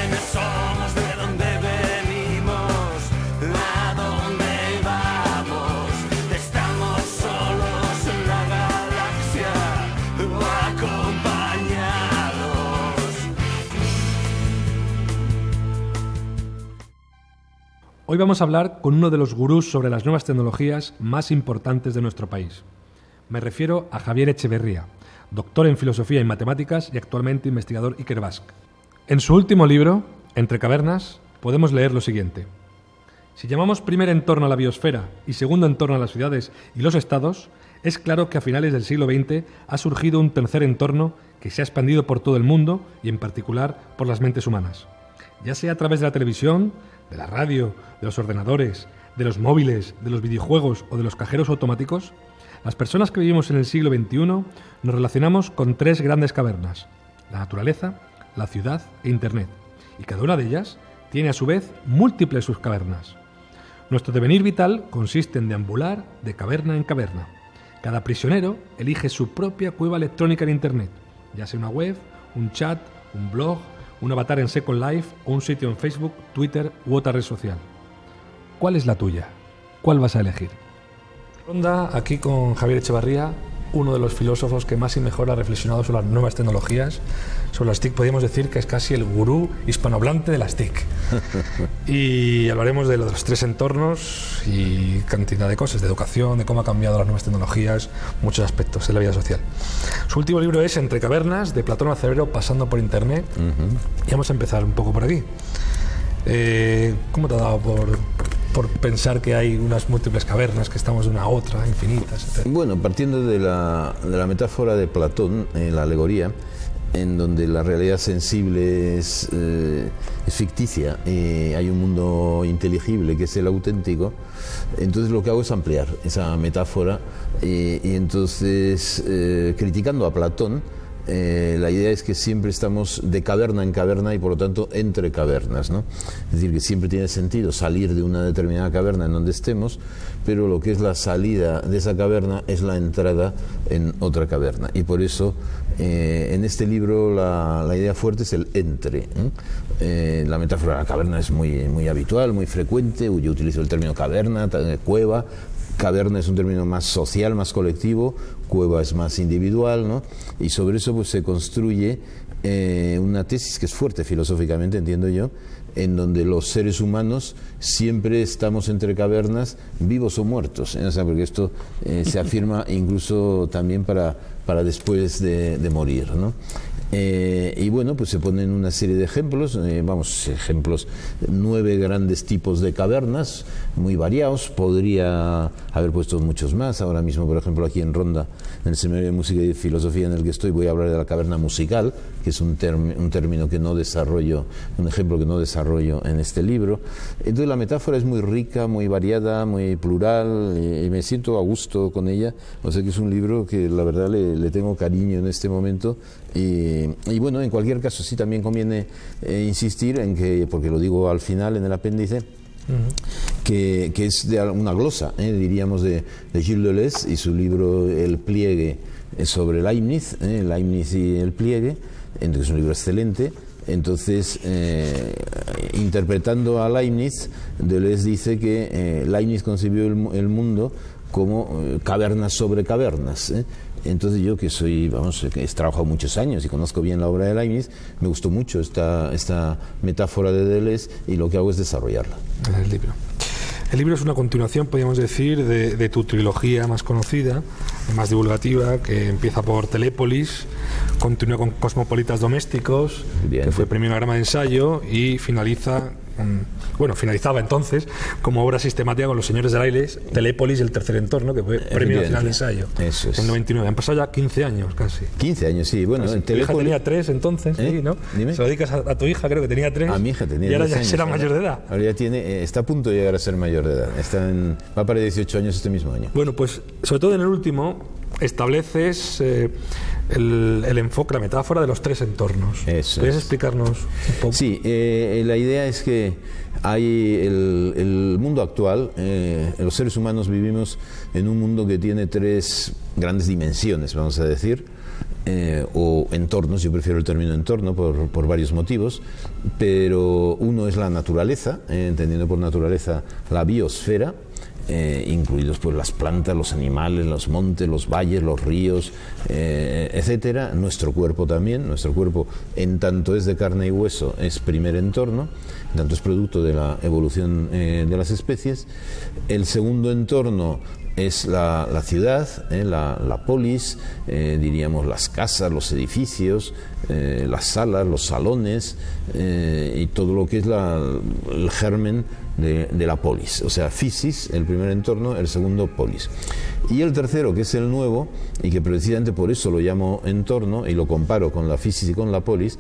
quiénes somos, de dónde venimos, a dónde vamos. Estamos solos en la galaxia o acompañados. Hoy vamos a hablar con uno de los gurús sobre las nuevas tecnologías más importantes de nuestro país. Me refiero a Javier Echeverría, doctor en Filosofía y Matemáticas y actualmente investigador Ikerbasque. En su último libro, Entre cavernas, podemos leer lo siguiente. Si llamamos primer entorno a la biosfera y segundo entorno a las ciudades y los estados, es claro que a finales del siglo XX ha surgido un tercer entorno que se ha expandido por todo el mundo y en particular por las mentes humanas. Ya sea a través de la televisión, de la radio, de los ordenadores, de los móviles, de los videojuegos o de los cajeros automáticos, las personas que vivimos en el siglo XXI nos relacionamos con tres grandes cavernas: la naturaleza, la ciudad e Internet. Y cada una de ellas tiene a su vez múltiples subcavernas. Nuestro devenir vital consiste en deambular de caverna en caverna. Cada prisionero elige su propia cueva electrónica en Internet, ya sea una web, un chat, un blog, un avatar en Second Life o un sitio en Facebook, Twitter u otra red social. ¿Cuál es la tuya? ¿Cuál vas a elegir? Ronda aquí con Javier Echeverría, uno de los filósofos que más y mejor ha reflexionado sobre las nuevas tecnologías. Sobre las TIC podríamos decir que es casi el gurú hispanohablante de las TIC. Y hablaremos de los tres entornos y cantidad de cosas, de educación, de cómo ha cambiado las nuevas tecnologías, muchos aspectos de la vida social. Su último libro es Entre cavernas, de Platón a Cerebro, pasando por Internet. Y vamos a empezar un poco por aquí. ¿Cómo te ha dado por pensar que hay unas múltiples cavernas, que estamos de una a otra, infinitas, etcétera? Bueno, partiendo de la metáfora de Platón, la alegoría, en donde la realidad sensible es ficticia, hay un mundo inteligible que es el auténtico, entonces lo que hago es ampliar esa metáfora y entonces, criticando a Platón, la idea es que siempre estamos de caverna en caverna y por lo tanto entre cavernas, ¿no? Es decir, que siempre tiene sentido salir de una determinada caverna en donde estemos, pero lo que es la salida de esa caverna es la entrada en otra caverna. Y por eso en este libro la idea fuerte es el entre. La metáfora de la caverna es muy habitual, muy frecuente. Yo utilizo el término caverna, cueva. Caverna es un término más social, más colectivo, cueva es más individual, ¿no? Y sobre eso pues se construye una tesis que es fuerte filosóficamente, entiendo yo, en donde los seres humanos siempre estamos entre cavernas, vivos o muertos, o sea, porque esto se afirma incluso también para después de morir, ¿no? Y bueno, pues se ponen una serie de ejemplos, ejemplos, 9 grandes tipos de cavernas, muy variados. Podría haber puesto muchos más. Ahora mismo, por ejemplo, aquí en Ronda, en el Seminario de Música y Filosofía en el que estoy, voy a hablar de la caverna musical, que es un término que no desarrollo, un ejemplo que no desarrollo en este libro. Entonces la metáfora es muy rica, muy variada, muy plural, y me siento a gusto con ella. O sea que es un libro que la verdad le tengo cariño en este momento. Y bueno, en cualquier caso sí también conviene insistir en que, porque lo digo al final en el apéndice, que es de una glosa, diríamos, de Gilles Deleuze y su libro El pliegue sobre Leibniz, Leibniz y el pliegue, entonces es un libro excelente. Entonces, interpretando a Leibniz, Deleuze dice que Leibniz concibió el mundo como cavernas sobre cavernas. Entonces yo, que que he trabajado muchos años y conozco bien la obra de Leibniz, me gustó mucho esta metáfora de Deleuze y lo que hago es desarrollarla. El libro es una continuación, podríamos decir, de tu trilogía más conocida, más divulgativa, que empieza por Telépolis, continúa con Cosmopolitas Domésticos, que fue premio Anagrama de Ensayo, y finalizaba entonces como obra sistemática con Los Señores del Aire, Telépolis y El Tercer Entorno, que fue premio nacional de ensayo. Eso es. En 99. Han pasado ya 15 años casi. 15 años, sí. Bueno, pues tu hija tenía 3 entonces, sí, ¿no? Dime. Se lo dedicas a tu hija, creo que tenía 3. A mi hija tenía 3 y ahora ya años, será mayor de edad. Ahora ya está a punto de llegar a ser mayor de edad. Va para 18 años este mismo año. Bueno, pues sobre todo en el último estableces el enfoque, la metáfora de los 3 entornos. ¿Puedes explicarnos un poco? Sí, la idea es que hay el mundo actual, los seres humanos vivimos en un mundo que tiene 3 grandes dimensiones, vamos a decir. o entornos. Yo prefiero el término entorno por varios motivos, pero uno es la naturaleza, entendiendo por naturaleza la biosfera, incluidos pues las plantas, los animales, los montes, los valles, los ríos, etcétera. Nuestro cuerpo también, nuestro cuerpo en tanto es de carne y hueso es primer entorno, en tanto es producto de la evolución de las especies. El segundo entorno es la ciudad, la polis, diríamos las casas, los edificios, las salas, los salones, y todo lo que es el germen de la polis, o sea, physis, el primer entorno, el segundo polis. Y el tercero, que es el nuevo, y que precisamente por eso lo llamo entorno, y lo comparo con la physis y con la polis,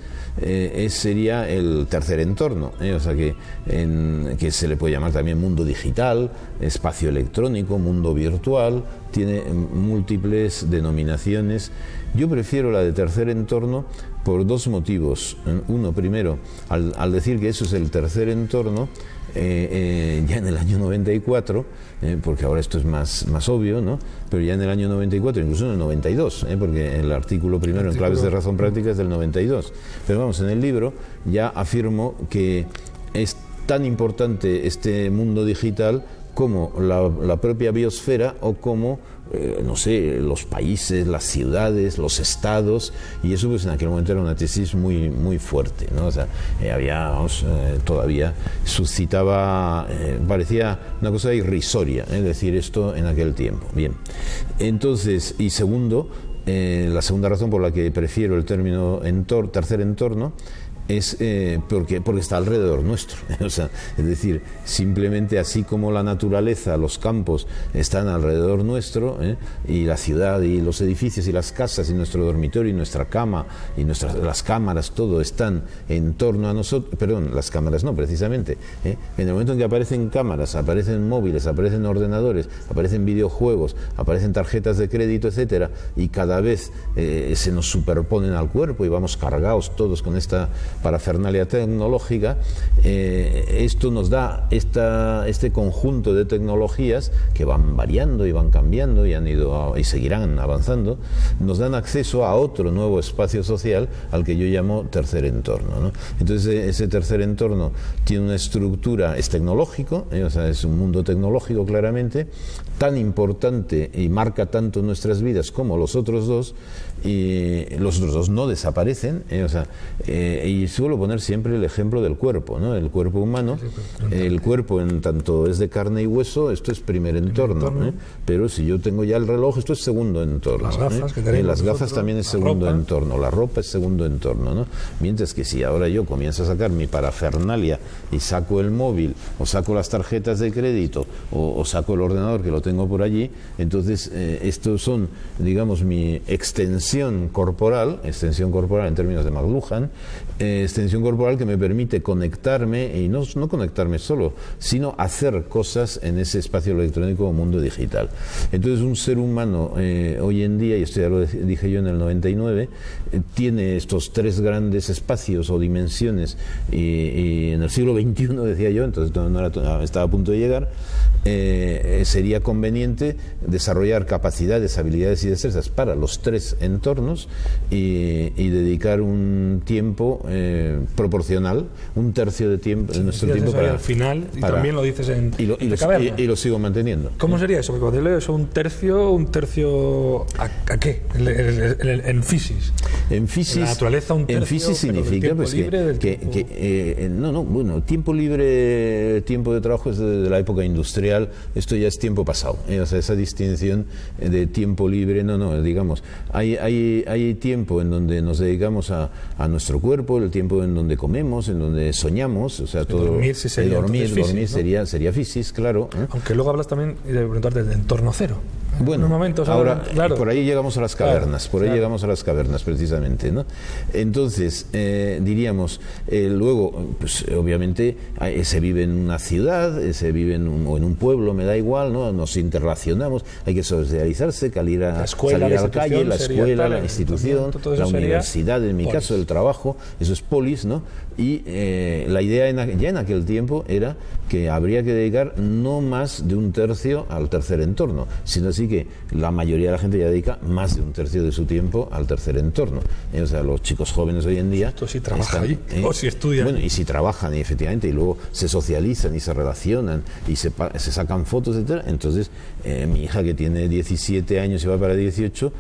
sería el tercer entorno, o sea, que se le puede llamar también mundo digital, espacio electrónico, mundo virtual, tiene múltiples denominaciones. Yo prefiero la de tercer entorno por dos motivos. Uno, primero, al decir que eso es el tercer entorno, ya en el año 94, porque ahora esto es más obvio, ¿no? Pero ya en el año 94, incluso en el 92, porque el artículo primero en Claves de Razón Práctica es del 92. Pero vamos, en el libro ya afirmo que es tan importante este mundo digital como la propia biosfera o como, no sé, los países, las ciudades, los estados, y eso pues en aquel momento era una tesis muy, muy fuerte, ¿no? O sea, todavía suscitaba, parecía una cosa irrisoria, decir esto en aquel tiempo. Bien, entonces, y segundo, la segunda razón por la que prefiero el término tercer entorno es porque está alrededor nuestro. O sea, es decir, simplemente así como la naturaleza, los campos están alrededor nuestro, y la ciudad y los edificios y las casas y nuestro dormitorio y nuestra cama y las cámaras, todo están en torno a nosotros. Perdón, las cámaras no, precisamente. En el momento en que aparecen cámaras, aparecen móviles, aparecen ordenadores, aparecen videojuegos, aparecen tarjetas de crédito, etcétera, y cada vez se nos superponen al cuerpo y vamos cargados todos con esta parafernalia tecnológica, esto nos da este conjunto de tecnologías que van variando y van cambiando y y seguirán avanzando, nos dan acceso a otro nuevo espacio social al que yo llamo tercer entorno, ¿no? Entonces ese tercer entorno tiene una estructura, es tecnológico, o sea, es un mundo tecnológico claramente, tan importante y marca tanto nuestras vidas como los otros dos, y los otros dos no desaparecen, y suelo poner siempre el ejemplo del cuerpo, ¿no? El cuerpo humano, el cuerpo en tanto es de carne y hueso, esto es primer entorno, pero si yo tengo ya el reloj, esto es segundo entorno. Las gafas que tenemos las gafas nosotros, también es segundo entorno, la ropa es segundo entorno, ¿no? Mientras que si ahora yo comienzo a sacar mi parafernalia y saco el móvil, o saco las tarjetas de crédito, o saco el ordenador que lo tengo por allí, entonces estos son, digamos, mi extensión corporal en términos de McLuhan, extensión corporal que me permite conectarme, y no conectarme solo, sino hacer cosas en ese espacio electrónico o mundo digital. Entonces un ser humano hoy en día, y esto ya lo dije yo en el 99, tiene estos tres grandes espacios o dimensiones, y en el siglo XXI, decía yo, entonces estaba a punto de llegar, sería conveniente desarrollar capacidades, habilidades y destrezas para los tres entornos y dedicar un tiempo proporcional, un tercio de tiempo de nuestro tiempo para al final, y también lo dices en Caverna. Y lo sigo manteniendo. ¿Cómo sería eso? Porque cuando leo eso, un tercio ¿a qué? En physis. En physis, la naturaleza, un tercio, en physis significa pues tiempo libre, tiempo de trabajo es de la época industrial, esto ya es tiempo pasado, o sea, esa distinción de tiempo libre, digamos, hay tiempo en donde nos dedicamos a nuestro cuerpo, el tiempo en donde comemos, en donde soñamos, o sea, todo dormir sería physis, claro. Aunque luego hablas también de preguntar del entorno cero. Bueno, momentos, ahora claro. Por ahí llegamos a las cavernas, llegamos a las cavernas precisamente, ¿no? Entonces, diríamos, luego, pues obviamente se vive en una ciudad, se vive o en un pueblo, me da igual, ¿no? Nos interrelacionamos, hay que socializarse, salir a la calle, la escuela, la institución, la universidad, en mi caso el trabajo, eso es polis, ¿no? Y la idea ya en aquel tiempo era que habría que dedicar no más de un tercio al tercer entorno, sino así decir que la mayoría de la gente ya dedica más de un tercio de su tiempo al tercer entorno. O sea, los chicos jóvenes hoy en día... Esto sí trabajan allí, o si estudian. Bueno, y si trabajan, y efectivamente, y luego se socializan y se relacionan y se sacan fotos, etcétera. Entonces, mi hija, que tiene 17 años y va para 18,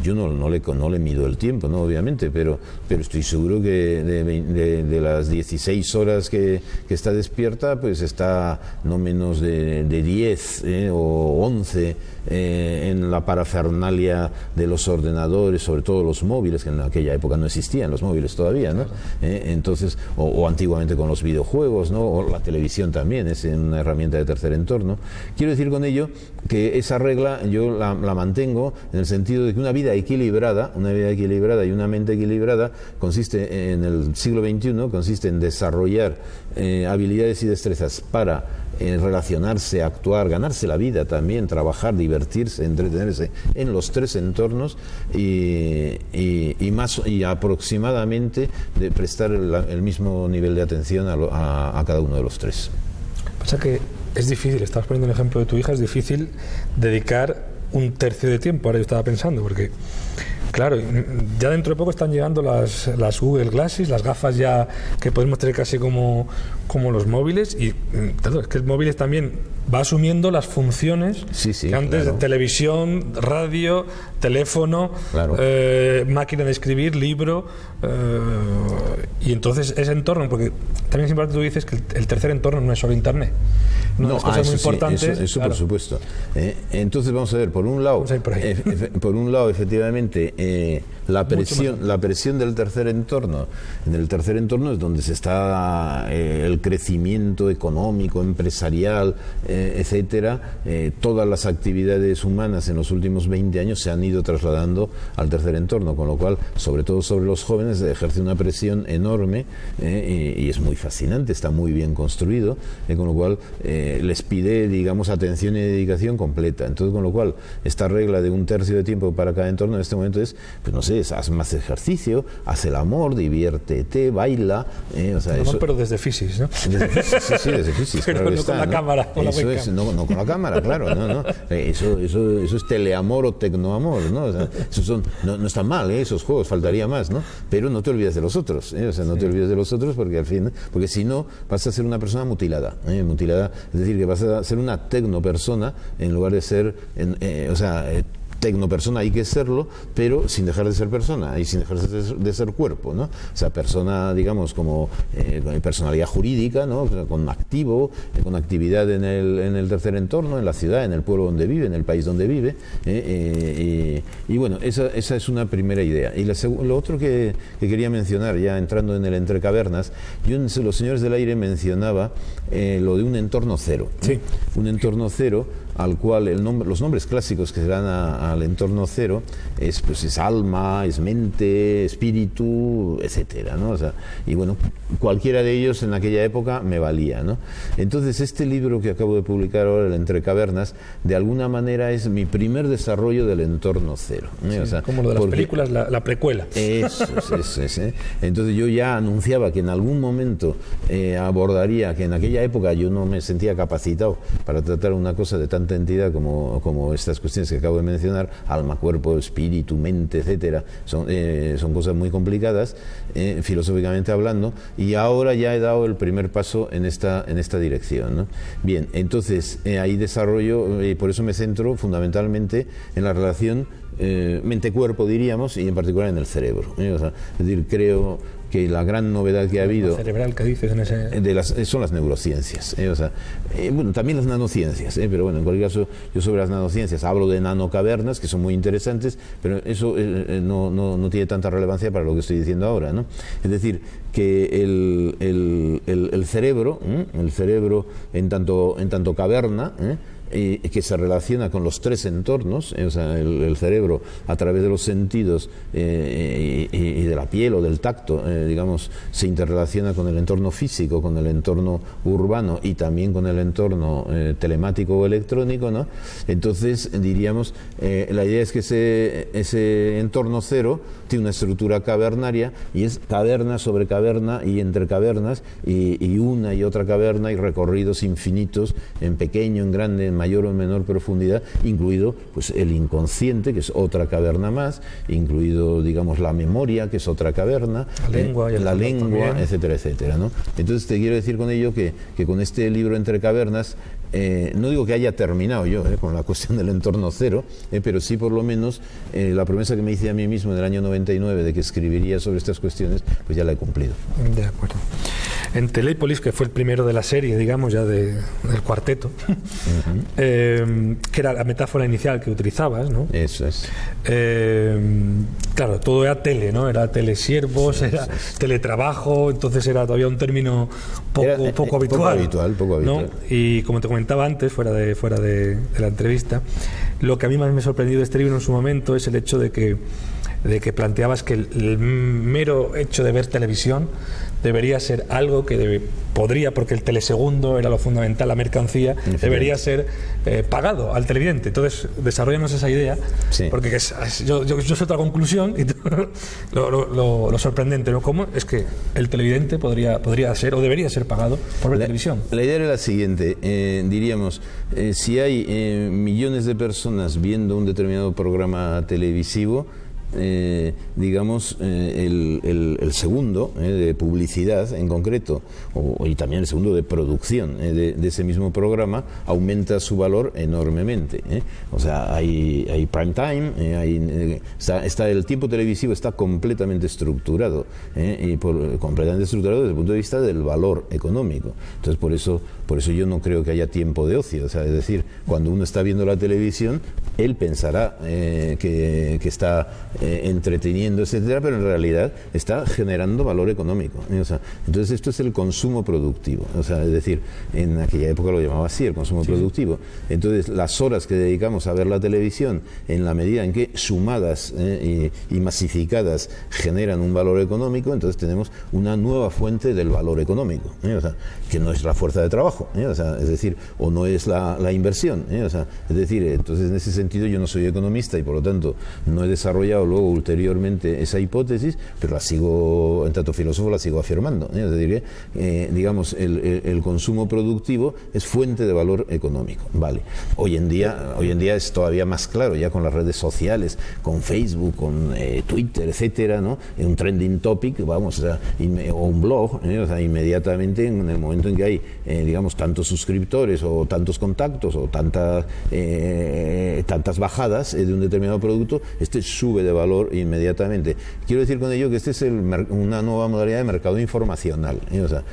yo no le mido el tiempo, ¿no? Obviamente, pero estoy seguro que de las 16 horas que está despierta, pues está no menos de 10 o 11 en la parafernalia de los ordenadores, sobre todo los móviles, que en aquella época no existían los móviles todavía, ¿no? Entonces, o antiguamente con los videojuegos, ¿no? O la televisión también es una herramienta de tercer entorno. Quiero decir con ello que esa regla yo la mantengo en el sentido de que una vida equilibrada y una mente equilibrada consiste en el siglo XXI, consiste en desarrollar habilidades y destrezas para relacionarse, actuar, ganarse la vida también, trabajar, divertirse, entretenerse en los tres entornos y aproximadamente de prestar el mismo nivel de atención a cada uno de los tres. Pasa que es difícil, estabas poniendo un ejemplo de tu hija, es difícil dedicar un tercio de tiempo, ahora yo estaba pensando, porque claro, ya dentro de poco están llegando las Google Glasses, las gafas ya que podemos tener casi como los móviles, y claro, es que el móvil también va asumiendo las funciones que antes, de televisión, radio, teléfono, máquina de escribir, libro, y entonces ese entorno, porque también es importante, tú dices que el tercer entorno no es solo Internet. Una de las cosas muy importantes, eso claro. Por supuesto. Entonces vamos a ver, por un lado, efectivamente, la presión del tercer entorno. En el tercer entorno es donde se está el crecimiento económico, empresarial, etcétera. Todas las actividades humanas en los últimos 20 años se han ido trasladando al tercer entorno, con lo cual, sobre todo sobre los jóvenes, ejerce una presión enorme, y es muy fascinante, está muy bien construido, con lo cual les pide, digamos, atención y dedicación completa. Entonces, con lo cual, esta regla de un tercio de tiempo para cada entorno en este momento es, pues no sé, haz más ejercicio, haz el amor, diviértete, baila, o sea, no, eso, pero desde Physics, ¿no? Desde Physics, pero claro, no está, con la cámara, con eso la es, no con la cámara, claro, no. Eso es teleamor o tecnoamor, ¿no? O sea, no están mal, esos juegos, faltaría más, ¿no? Pero no te olvides de los otros, o sea, no te olvides de los otros, porque al fin, porque si no vas a ser una persona mutilada, es decir, que vas a ser una tecnopersona en lugar de ser, tecnopersona hay que serlo, pero sin dejar de ser persona y sin dejar de ser cuerpo, ¿no? O sea, persona, digamos, como personalidad jurídica, ¿no? Con activo, con actividad en el tercer entorno, en la ciudad, en el pueblo donde vive, en el país donde vive. Y bueno, esa es una primera idea. Y lo otro que quería mencionar, ya entrando en el entrecavernas, yo en Los Señores del Aire mencionaba lo de un entorno cero. Sí. Un entorno cero al cual los nombres clásicos que se dan al entorno cero es alma, es mente, espíritu, etcétera, ¿no? O sea, y bueno, cualquiera de ellos en aquella época me valía, ¿no? Entonces, este libro que acabo de publicar ahora, el Entrecavernas, de alguna manera es mi primer desarrollo del entorno cero, ¿eh? Sí, o sea, como lo de las películas, la precuela. Eso es, ¿eh? Entonces yo ya anunciaba que en algún momento abordaría, que en aquella época yo no me sentía capacitado para tratar una cosa de tanta entidad como estas cuestiones que acabo de mencionar, alma, cuerpo, espíritu, mente, etcétera, son cosas muy complicadas, filosóficamente hablando, y ahora ya he dado el primer paso en esta dirección, ¿no? Bien, entonces ahí desarrollo, y por eso me centro fundamentalmente en la relación mente-cuerpo, diríamos, y en particular en el cerebro, o sea, es decir, creo que la gran novedad que ha habido cerebral que dices en ese son las neurociencias, o sea, bueno, también las nanociencias, pero bueno, en cualquier caso yo sobre las nanociencias hablo de nanocavernas que son muy interesantes, pero eso no tiene tanta relevancia para lo que estoy diciendo ahora, ¿no? Es decir, que el cerebro en tanto caverna, que se relaciona con los tres entornos, o sea, el cerebro a través de los sentidos y de la piel o del tacto, digamos, se interrelaciona con el entorno físico, con el entorno urbano y también con el entorno telemático o electrónico, ¿no? Entonces, diríamos, la idea es que ese entorno cero tiene una estructura cavernaria y es caverna sobre caverna y entre cavernas y una y otra caverna y recorridos infinitos en pequeño, en grande, en mayor o menor profundidad, incluido pues el inconsciente, que es otra caverna más, incluido, digamos, la memoria, que es otra caverna, la lengua, etcétera, etcétera, ¿no? Entonces te quiero decir con ello que con este libro Entre Cavernas, no digo que haya terminado yo con la cuestión del entorno cero, pero sí por lo menos la promesa que me hice a mí mismo en el año 99 de que escribiría sobre estas cuestiones, pues ya la he cumplido. De acuerdo. En Telépolis, que fue el primero de la serie, digamos, ya del cuarteto, que era la metáfora inicial que utilizabas, ¿no? Eso es. Claro, todo era tele, ¿no? Era telesiervos, era teletrabajo, entonces era todavía un término poco habitual. Poco habitual. ¿No? Y como te comentaba antes, fuera de la entrevista, lo que a mí más me ha sorprendido de este libro en su momento es el hecho de que planteabas que el mero hecho de ver televisión debería ser algo que podría, porque el telesegundo era lo fundamental, la mercancía, debería ser pagado al televidente. Entonces, desarrollanos esa idea, sí. Porque yo soy otra conclusión y lo sorprendente, ¿no? ¿Cómo es que el televidente podría ser o debería ser pagado por ver televisión? La idea era la siguiente, diríamos, si hay millones de personas viendo un determinado programa televisivo, digamos, el segundo de publicidad en concreto, y también el segundo de producción de ese mismo programa, aumenta su valor enormemente. O sea, hay prime time, está el tiempo televisivo está completamente estructurado, completamente estructurado desde el punto de vista del valor económico. Entonces, por eso yo no creo que haya tiempo de ocio. O sea, es decir, cuando uno está viendo la televisión, él pensará que está entreteniendo, etcétera, pero en realidad está generando valor económico. O sea, entonces esto es el consumo productivo. O sea, es decir, en aquella época lo llamaba así, el consumo productivo. Entonces, las horas que dedicamos a ver la televisión, en la medida en que sumadas y masificadas generan un valor económico, entonces tenemos una nueva fuente del valor económico. O sea, que no es la fuerza de trabajo, o sea, es decir, o no es la inversión. O sea, es decir, entonces en ese sentido yo no soy economista y por lo tanto no he desarrollado luego ulteriormente esa hipótesis, pero la sigo, en tanto filósofo, la sigo afirmando. Es decir, digamos, el consumo productivo es fuente de valor económico. Vale. Hoy en día es todavía más claro, ya con las redes sociales, con Facebook, con Twitter, etcétera, ¿no? Un trending topic, vamos, o un blog, o sea, inmediatamente en el momento en que hay, digamos, tantos suscriptores o tantos contactos o tantas bajadas de un determinado producto, sube de valor inmediatamente. Quiero decir con ello que este es una nueva modalidad de mercado informacional. O sea,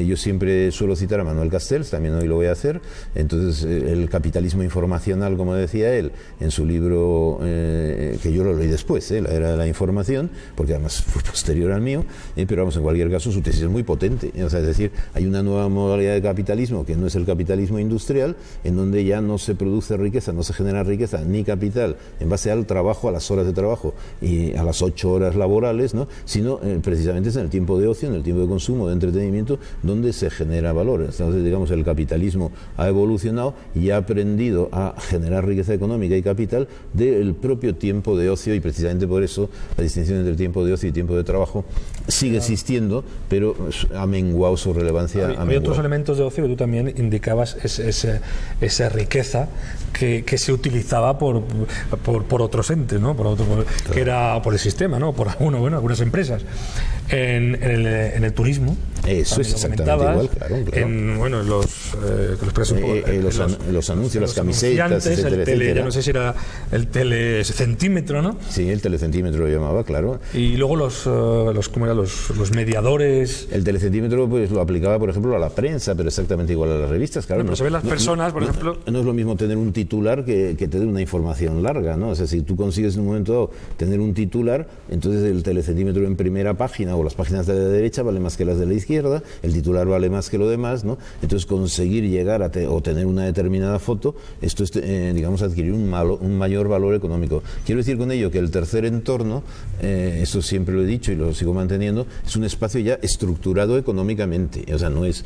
yo siempre suelo citar a Manuel Castells, también hoy lo voy a hacer. Entonces, el capitalismo informacional, como decía él, en su libro, que yo lo leí después, la era de la información, porque además fue posterior al mío, pero vamos, en cualquier caso, su tesis es muy potente. O sea, es decir, hay una nueva modalidad de capitalismo que no es el capitalismo industrial, en donde ya no se produce riqueza, no se genera riqueza ni capital en base al trabajo, a las horas de trabajo y a las 8 horas laborales, ¿no? Sino precisamente es en el tiempo de ocio, en el tiempo de consumo, de entretenimiento, donde se genera valor. Entonces, digamos, el capitalismo ha evolucionado y ha aprendido a generar riqueza económica y capital del propio tiempo de ocio, y precisamente por eso la distinción entre el tiempo de ocio y tiempo de trabajo sigue existiendo, pero ha menguado su relevancia. Hay otros elementos de ocio que tú también indicabas, esa riqueza que se utilizaba por otros entes, ¿no? Claro. Que era por el sistema, ¿no? Por algunas empresas. En el turismo. Eso es exactamente igual, claro. En los anuncios, las camisetas, etcétera. Ya no sé si era el telecentímetro, ¿no? Sí, el telecentímetro lo llamaba, claro. Y luego ¿cómo eran los mediadores? El telecentímetro pues lo aplicaba, por ejemplo, a la prensa, pero exactamente igual a las revistas, claro. Pero se ven las personas, por ejemplo. No es lo mismo tener un titular que tener una información larga, ¿no? O sea, si tú consigues en un momento dado tener un titular, entonces el telecentímetro en primera página o las páginas de la derecha vale más que las de la izquierda, el titular vale más que lo demás, ¿no? Entonces conseguir llegar o tener una determinada foto, esto es, digamos, adquirir un mayor valor económico. Quiero decir con ello que el tercer entorno, esto siempre lo he dicho y lo sigo manteniendo, es un espacio ya estructurado económicamente. O sea, no es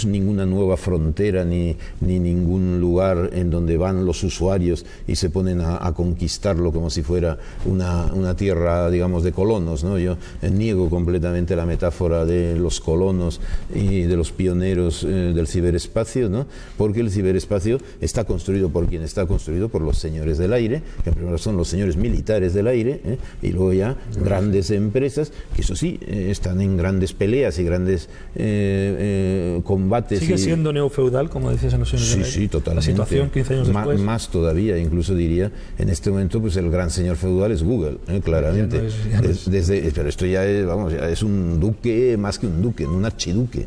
ninguna nueva frontera ni ningún lugar en donde van los usuarios y se ponen a conquistarlo como si fuera una una tierra, digamos, de colonos, ¿no? Yo niego completamente la metáfora de los colonos y de los pioneros del ciberespacio, ¿no? Porque el ciberespacio está construido por quien está construido, por los señores del aire, que primero son los señores militares del aire, y luego ya grandes empresas, que eso sí, están en grandes peleas y grandes combates. ¿Sigue siendo neofeudal, como decías en los señores del aire? Sí, totalmente. La situación 15 años después. Más todavía, incluso diría, en este momento, pues el gran señor feudal es Google, claramente. Pero esto ya es, vamos, ya es un duque más que un duque, un archiduque.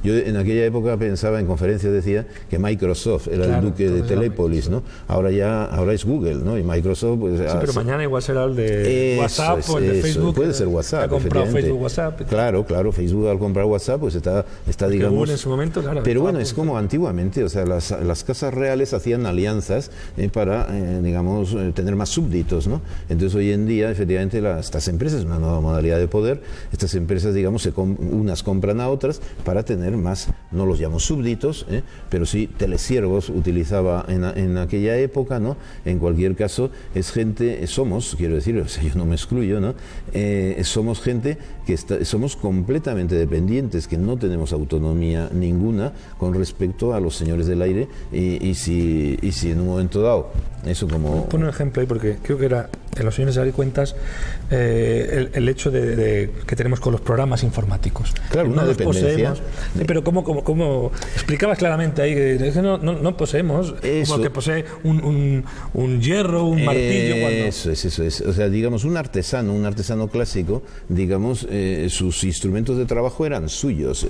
Yo en aquella época pensaba, en conferencias decía que Microsoft era el duque de Telépolis, ¿no? Ahora es Google, ¿no? Y Microsoft, pues... Sí, pero mañana igual será el de WhatsApp o el de Facebook. Puede ser WhatsApp, ha comprado Facebook, WhatsApp. Claro, Facebook al comprar WhatsApp, pues está digamos... Google en su momento, claro. Pero bueno, es como antiguamente, o sea, las casas reales hacían alianzas para, digamos, tener más súbditos, ¿no? Entonces hoy en día, efectivamente, estas empresas, una nueva modalidad de poder, estas empresas, digamos, unas compran a otras para tener más, no los llamo súbditos, pero sí telesiervos utilizaba en aquella época, ¿no? En cualquier caso, quiero decir, o sea, yo no me excluyo, ¿no? Somos gente que somos completamente dependientes, que no tenemos autonomía ninguna con respecto a los señores del aire, y si en un momento dado, eso como... Pon un ejemplo ahí, porque creo que era en los señores del aire cuentas el hecho de que tenemos con los programas informáticos. Claro, una dependencia. Pero como explicabas claramente ahí, que no poseemos, eso, como que posee un hierro, un martillo. Eso es. O sea, digamos, un artesano clásico, digamos, sus instrumentos de trabajo eran suyos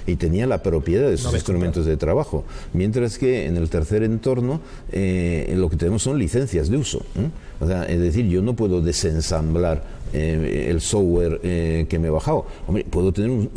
y tenía la propiedad de sus instrumentos de trabajo. Mientras que en el tercer entorno lo que tenemos son licencias de uso. O sea, es decir, yo no puedo desensamblar el software que me he bajado. Hombre, puedo tener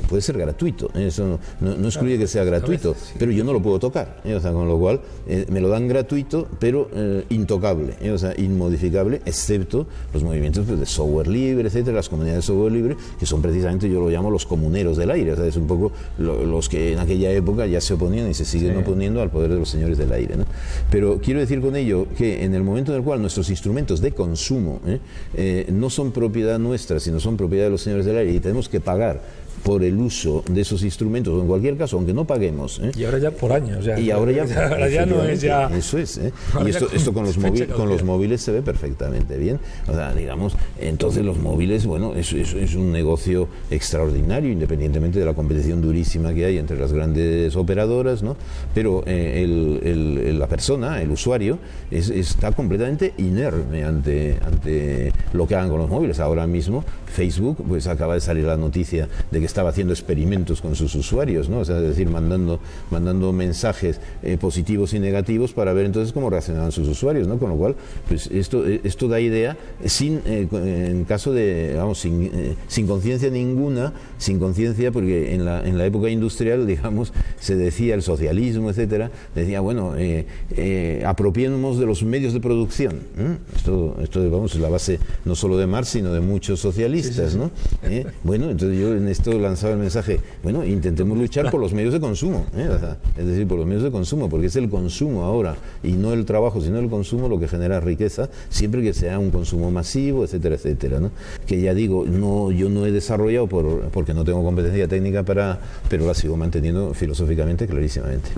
puede ser gratuito, eso no excluye que sea gratuito, pero yo no lo puedo tocar, o sea, con lo cual me lo dan gratuito, pero intocable, o sea, inmodificable, excepto los movimientos, pues, de software libre, etcétera, las comunidades de software libre, que son precisamente, yo lo llamo los comuneros del aire, o sea, es un poco los que en aquella época ya se oponían y se siguen oponiendo al poder de los señores del aire, ¿no? Pero quiero decir con ello que en el momento en el cual nuestros instrumentos de consumo no son propiedad nuestra, sino son propiedad de los señores del aire, y tenemos que pagar por el uso de esos instrumentos, o en cualquier caso, aunque no paguemos. Y ahora ya por años. Y ahora ya no es ya... Eso es. Y esto con los móviles se ve perfectamente bien. O sea, digamos, entonces los móviles, bueno, es un negocio extraordinario, independientemente de la competición durísima que hay entre las grandes operadoras, ¿no? Pero la persona, el usuario, está completamente inerme ante lo que hagan con los móviles. Ahora mismo, Facebook, pues acaba de salir la noticia de que estaba haciendo experimentos con sus usuarios, ¿no? O sea, es decir, mandando mensajes positivos y negativos para ver entonces cómo reaccionaban sus usuarios, ¿no? Con lo cual, pues esto da idea, en caso de, vamos, sin conciencia ninguna, sin conciencia, porque en la época industrial, digamos, se decía el socialismo, etcétera, decía, bueno, apropiémonos de los medios de producción. Esto, vamos, es la base no solo de Marx, sino de muchos socialistas, ¿no? Bueno, entonces yo en esto lanzaba el mensaje, bueno, intentemos luchar por los medios de consumo, o sea, es decir, por los medios de consumo, porque es el consumo ahora, y no el trabajo, sino el consumo lo que genera riqueza, siempre que sea un consumo masivo, etcétera, etcétera, ¿no? Que ya digo, yo no he desarrollado porque no tengo competencia técnica pero la sigo manteniendo filosóficamente clarísimamente.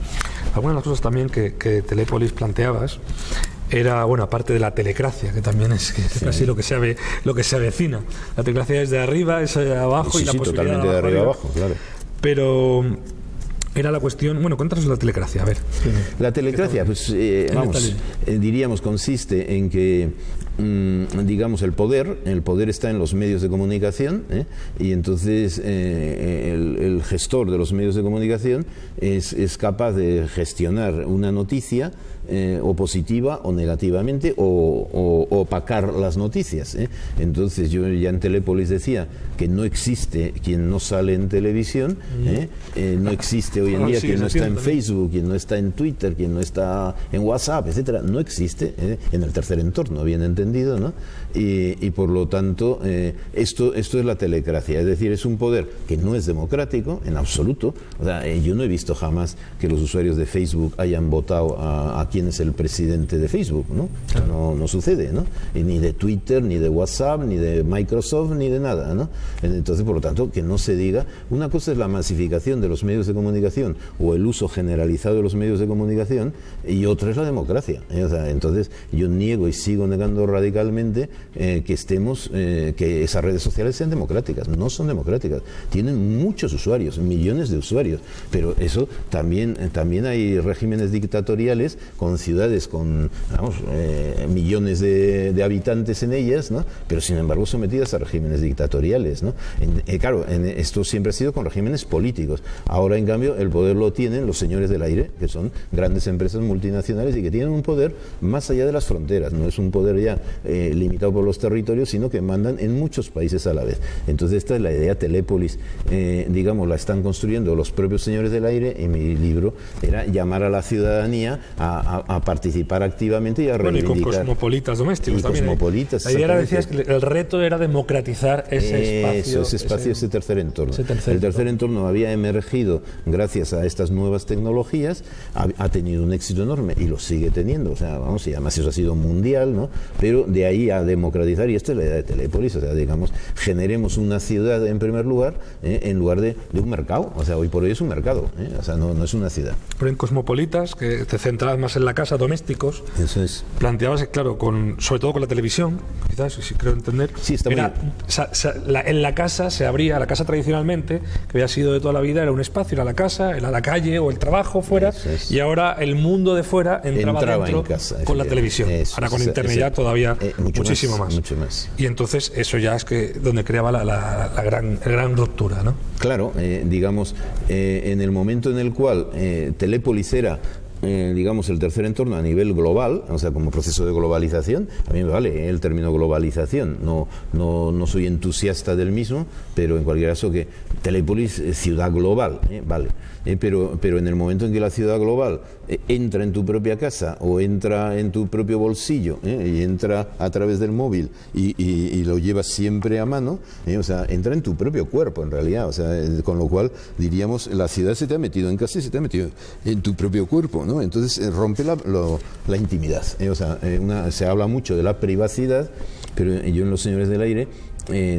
Algunas de las cosas también que Telépolis planteabas era, bueno, aparte de la telecracia, que también es casi lo que se avecina. La telecracia es de arriba, es de abajo, y la posibilidad totalmente de arriba abajo, claro. Pero era la cuestión, bueno, cuéntanos la telecracia, a ver. La telecracia, pues, diríamos, consiste en que, digamos, el poder está en los medios de comunicación, y entonces el gestor de los medios de comunicación es capaz de gestionar una noticia, o positiva o negativamente, o opacar las noticias. Entonces yo ya en Telépolis decía que no existe quien no sale en televisión, no existe hoy en día quien no está en Facebook, quien no está en Twitter, quien no está en WhatsApp, etcétera. No existe en el tercer entorno, evidentemente. entendido, ¿no? Y por lo tanto, esto es la telecracia, es decir, es un poder que no es democrático en absoluto. O sea, yo no he visto jamás que los usuarios de Facebook hayan votado a quién es el presidente de Facebook, ¿no? No sucede, ¿no? Y ni de Twitter, ni de WhatsApp, ni de Microsoft, ni de nada, ¿no? Entonces, por lo tanto, que no se diga. Una cosa es la masificación de los medios de comunicación o el uso generalizado de los medios de comunicación, y otra es la democracia. O sea, entonces, yo niego y sigo negando radicalmente que esas redes sociales sean democráticas. No son democráticas. Tienen muchos usuarios, millones de usuarios, pero eso también hay regímenes dictatoriales con ciudades con millones de habitantes en ellas, ¿no? Pero sin embargo sometidas a regímenes dictatoriales, ¿no? Claro, esto siempre ha sido con regímenes políticos. Ahora, en cambio, el poder lo tienen los señores del aire, que son grandes empresas multinacionales y que tienen un poder más allá de las fronteras. No es un poder ya limitado por los territorios, sino que mandan en muchos países a la vez. Entonces, esta es la idea Telépolis, digamos, la están construyendo los propios señores del aire, y mi libro era llamar a la ciudadanía a participar activamente y a reivindicar. Y con cosmopolitas domésticos también. Cosmopolitas, la idea decías que el reto era democratizar ese espacio. Ese tercer entorno. El tercer entorno había emergido gracias a estas nuevas tecnologías, ha tenido un éxito enorme y lo sigue teniendo. O sea, vamos, y además eso ha sido mundial, ¿no? Pero de ahí a democratizar, y esta es la idea de Telépolis, o sea, digamos, generemos una ciudad en primer lugar, en lugar de un mercado. O sea, hoy por hoy es un mercado, o sea, no es una ciudad. Pero en Cosmopolitas, que te centrabas más en la casa, domésticos, eso es. Planteabas, claro, sobre todo con la televisión, quizás, si creo entender, sí, está era, en la casa se abría, la casa tradicionalmente, que había sido de toda la vida, era un espacio, era la casa, era la calle o el trabajo fuera, y ahora el mundo de fuera entraba dentro en casa, con la televisión. Ahora con internet ya todavía muchísimo más. Mucho más. Y entonces eso ya es que donde creaba la gran ruptura, ¿no? Claro, digamos, en el momento en el cual Telépolis era digamos, el tercer entorno a nivel global, o sea, como proceso de globalización, a mí me vale el término globalización, no soy entusiasta del mismo, pero en cualquier caso que Telépolis, ciudad global, vale. Pero en el momento en que la ciudad global entra en tu propia casa o entra en tu propio bolsillo, y entra a través del móvil y lo llevas siempre a mano, o sea, entra en tu propio cuerpo en realidad, o sea, con lo cual diríamos, la ciudad se te ha metido en casa y se te ha metido en tu propio cuerpo, ¿no? Entonces rompe la intimidad, o sea, se habla mucho de la privacidad, pero yo en Los Señores del Aire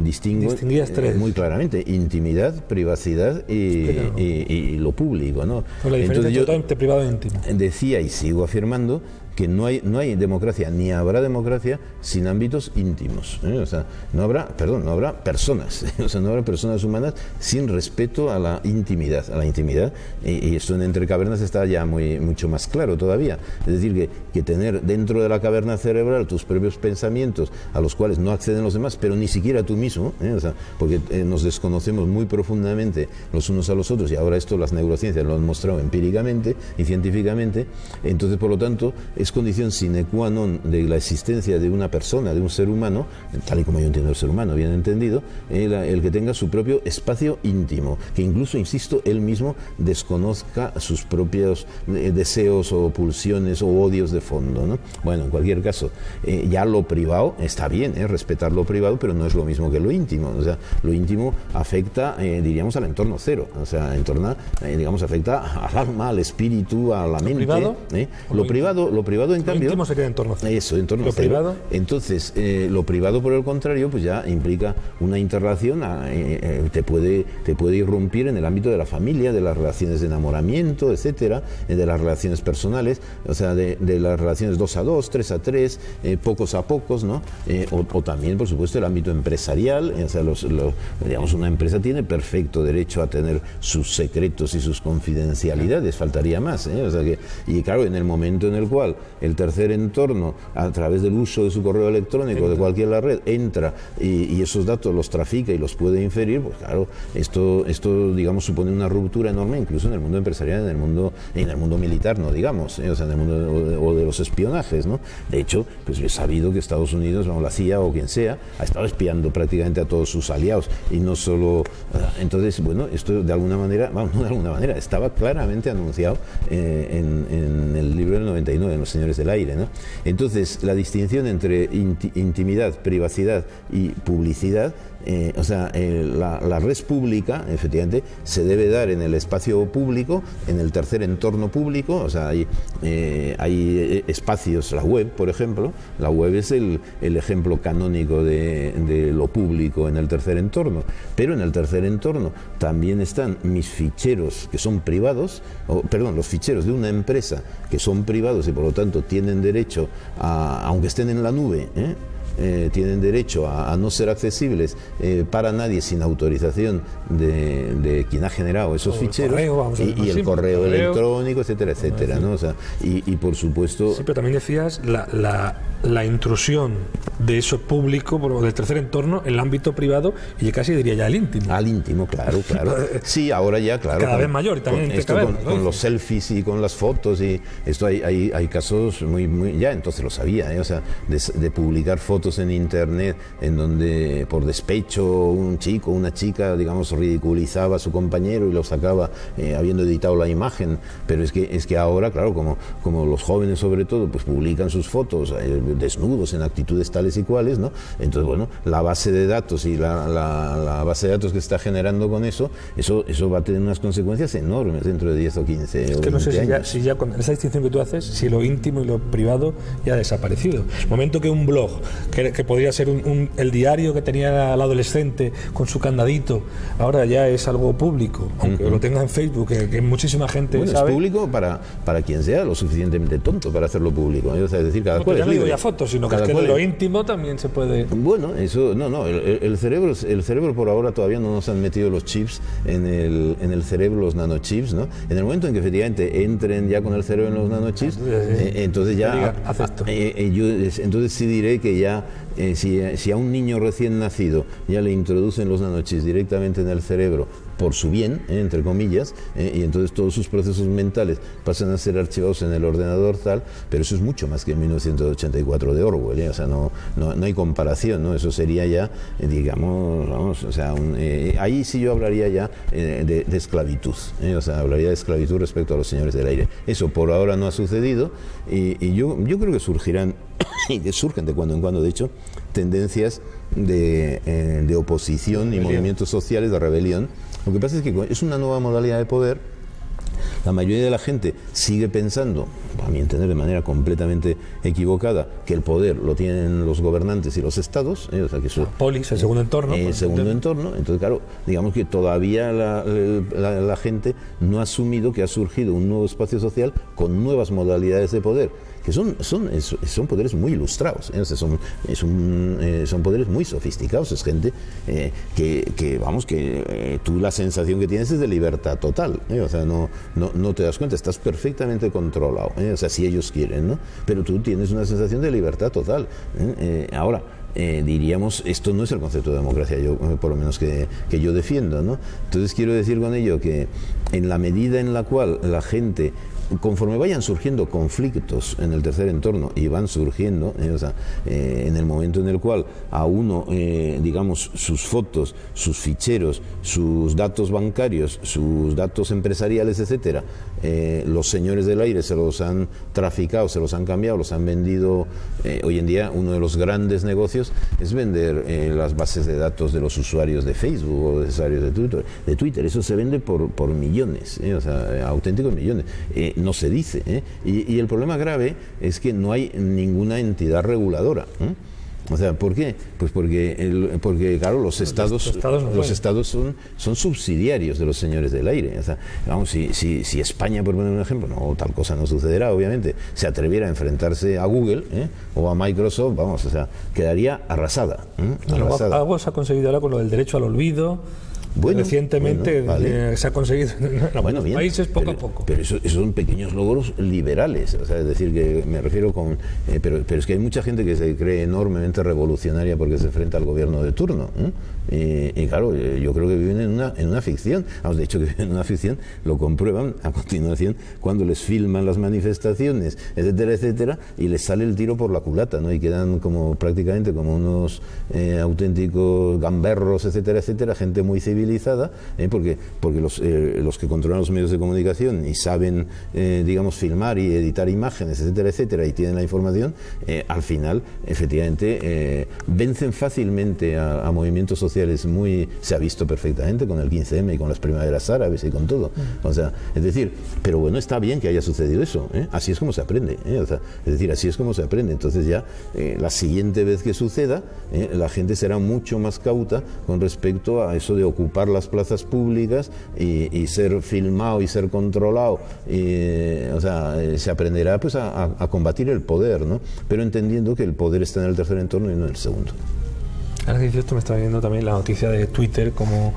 distinguías tres muy claramente: intimidad, privacidad y lo público, ¿no? Pues la diferencia totalmente privado e íntimo. Decía y sigo afirmando que no hay democracia, ni habrá democracia sin ámbitos íntimos, o sea, no habrá personas, o sea, no habrá personas humanas sin respeto a la intimidad, y esto en Entre Cavernas está ya mucho más claro todavía. Es decir, que tener dentro de la caverna cerebral tus propios pensamientos a los cuales no acceden los demás, pero ni siquiera tú mismo, o sea, porque nos desconocemos muy profundamente los unos a los otros, y ahora esto las neurociencias lo han mostrado empíricamente y científicamente. Entonces, por lo tanto, es condición sine qua non de la existencia de una persona, de un ser humano, tal y como yo entiendo el ser humano, bien entendido, el que tenga su propio espacio íntimo, que incluso, insisto, él mismo desconozca sus propios deseos o pulsiones o odios de fondo, ¿no? Bueno, en cualquier caso, ya lo privado está bien, respetar lo privado, pero no es lo mismo que lo íntimo. O sea, lo íntimo afecta, diríamos, al entorno cero, o sea, digamos, afecta al alma, al espíritu, a la mente. Lo privado, en cambio, íntimo sería entorno cero. Eso, entorno lo cero. Privado. Entonces, lo privado, por el contrario, pues ya implica una interrelación, te puede irrumpir en el ámbito de la familia, de las relaciones de enamoramiento, etcétera, de las relaciones personales, o sea, de las relaciones 2 a 2, 3 a 3, pocos a pocos, ¿no? O también, por supuesto, el ámbito empresarial, o sea, digamos, una empresa tiene perfecto derecho a tener sus secretos y sus confidencialidades, faltaría más, o sea que, y claro, en el momento en el cual el tercer entorno, a través del uso de su correo electrónico, de cualquier red, entra y esos datos los trafica y los puede inferir, pues claro, esto digamos, supone una ruptura enorme, incluso en el mundo empresarial, en el mundo militar, no digamos, o sea, en el mundo o de los espionajes, ¿no? De hecho, pues he sabido que Estados Unidos, la CIA o quien sea, ha estado espiando prácticamente a todos sus aliados, y no solo. Entonces, bueno, esto de alguna manera, estaba claramente anunciado en el libro del 99, señores del aire, ¿no? Entonces, la distinción entre intimidad, privacidad y publicidad, la res pública, efectivamente, se debe dar en el espacio público, en el tercer entorno público. O sea, hay espacios, la web, por ejemplo. La web es el ejemplo canónico de lo público en el tercer entorno. Pero en el tercer entorno también están mis ficheros que son privados, los ficheros de una empresa que son privados y por lo tanto tienen derecho aunque estén en la nube, tienen derecho a no ser accesibles para nadie sin autorización de quien ha generado esos ficheros, y el correo electrónico, etcétera, etcétera, ¿no? O sea, y por supuesto... Sí, pero también decías la intrusión de eso público, del tercer entorno, en el ámbito privado, y yo casi diría ya el íntimo. Al íntimo, claro. Sí, ahora ya, claro. Cada vez mayor, y también con los selfies y con las fotos, y esto hay casos muy ya entonces lo sabía, o sea, de publicar fotos en internet en donde por despecho un chico, una chica, digamos, ridiculizaba a su compañero y lo sacaba habiendo editado la imagen. Pero es que ahora, claro, como los jóvenes sobre todo, pues publican sus fotos desnudos en actitudes tales y cuales, ¿no? Entonces, bueno, la base de datos y la base de datos que está generando con eso va a tener unas consecuencias enormes dentro de 10 o 15 es o que 20 no sé años. si ya con esa distinción que tú haces, si lo íntimo y lo privado ya ha desaparecido. El momento que un blog, que podría ser el diario que tenía el adolescente con su candadito, ahora ya es algo público, aunque lo tenga en Facebook, que muchísima gente sabe. Es público para quien sea lo suficientemente tonto para hacerlo público. O sea, es decir, cada cual ya es no digo libre. Ya fotos, sino que es que de lo íntimo también se puede... Bueno, eso no, el cerebro por ahora todavía no nos han metido los chips en el cerebro, los nanochips, ¿no? En el momento en que efectivamente entren ya con el cerebro en los nanochips, entonces ya entonces sí diré que ya si a un niño recién nacido ya le introducen los nanochips directamente en el cerebro por su bien, entre comillas, y entonces todos sus procesos mentales pasan a ser archivados en el ordenador tal, pero eso es mucho más que en 1984 de Orwell, o sea, no hay comparación, ¿no? Eso sería ya, digamos, vamos, o sea, ahí sí yo hablaría ya de esclavitud, o sea, hablaría de esclavitud respecto a los señores del aire. Eso por ahora no ha sucedido, y yo creo que surgirán, y que surgen de cuando en cuando, de hecho, tendencias de oposición y movimientos sociales de rebelión. Lo que pasa es que es una nueva modalidad de poder. La mayoría de la gente sigue pensando, a mi entender de manera completamente equivocada, que el poder lo tienen los gobernantes y los estados, o sea que eso, polis, el segundo entorno. El segundo entorno. Entonces, claro, digamos que todavía la gente no ha asumido que ha surgido un nuevo espacio social con nuevas modalidades de poder, que son poderes muy ilustrados, o sea, son poderes muy sofisticados. Es gente que tú la sensación que tienes es de libertad total, o sea, no te das cuenta, estás perfectamente controlado, o sea, si ellos quieren, ¿no? Pero tú tienes una sensación de libertad total. Ahora, diríamos, esto no es el concepto de democracia, por lo menos que yo defiendo, ¿no? Entonces quiero decir con ello que en la medida en la cual la gente, conforme vayan surgiendo conflictos en el tercer entorno, y van surgiendo, en el momento en el cual a uno, digamos, sus fotos, sus ficheros, sus datos bancarios, sus datos empresariales, etcétera, los señores del aire se los han traficado, se los han cambiado, los han vendido. Hoy en día uno de los grandes negocios es vender las bases de datos de los usuarios de Facebook o de usuarios de Twitter. Eso se vende por millones, auténticos millones. No se dice, y el problema grave es que no hay ninguna entidad reguladora. O sea, ¿por qué? Pues porque claro, los estados son subsidiarios de los señores del aire. O sea, vamos, si España, por poner un ejemplo, no, tal cosa no sucederá, obviamente, se atreviera a enfrentarse a Google o a Microsoft, vamos, o sea, quedaría arrasada. Algo se ha conseguido ahora con lo del derecho al olvido. Recientemente vale. Se ha conseguido en algunos países poco a poco. Pero esos son pequeños logros liberales, o sea, es decir, que me refiero pero es que hay mucha gente que se cree enormemente revolucionaria porque se enfrenta al gobierno de turno, y claro, yo creo que viven en una ficción. Vamos, de hecho, que viven en una ficción lo comprueban a continuación cuando les filman las manifestaciones, etcétera, etcétera, y les sale el tiro por la culata, ¿no? Y quedan prácticamente como unos auténticos gamberros, etcétera, etcétera, gente muy civil, civilizada, porque los que controlan los medios de comunicación y saben, digamos, filmar y editar imágenes, etcétera, etcétera, y tienen la información, al final, efectivamente, vencen fácilmente a movimientos sociales se ha visto perfectamente con el 15M y con las primaveras árabes y con todo. O sea, es decir, pero bueno, está bien que haya sucedido eso, así es como se aprende, o sea, es decir, así es como se aprende. Entonces ya la siguiente vez que suceda, la gente será mucho más cauta con respecto a eso de ocupar las plazas públicas y ser filmado y ser controlado, o sea, se aprenderá pues a combatir el poder, ¿no? Pero entendiendo que el poder está en el tercer entorno y no en el segundo. Ahora que dices esto, me está viendo también la noticia de Twitter, como